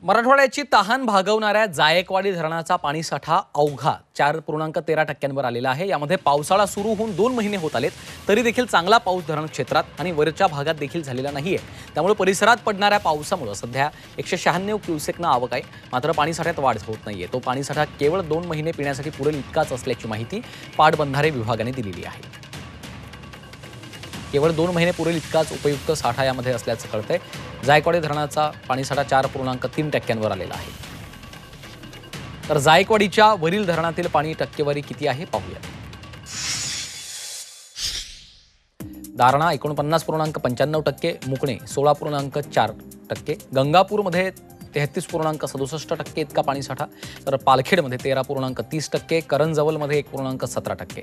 मराठवाड्याची तहान भागवणाऱ्या जायकवाडी धरणाचा पाणीसाठा अवघा 4.13% आलेला आहे। यामध्ये पावसाळा सुरू होऊन 2 महिने होत आलेत तरी देखील चांगला पाऊस धरण क्षेत्रात आणि वरच्या भागात देखील झालेला नाहीये। त्यामुळे परिसरात पडणाऱ्या पावसामुळे सध्या 196 क्युसेकना आवक आहे। मात्र पाणीसाठ्यात वाढ होत नाहीये। तो पाणीसाठा केवळ 2 महिने पिण्यासाठी पुरेल इतकाच असल्याची माहिती पाटबंधारे विभागाने दिलेली आहे। केवळ 2 महिने पुरेल इतकाच उपयुक्त साठा यामध्ये असल्याचं कळतंय। जायकवाडी धरणाचा पाणीसाठा 4.3% आलेला आहे। तर जायकवाडीच्या वरील धरणातील पाणी टक्केवारी किती आहे पाहूया। दारणा 49.95%, मुकणे 16.4%, गंगापूरमध्ये 33.67% इतका पाणीसाठा, तर पालखेडमध्ये 13.30%, करंजवलमध्ये 1.17%।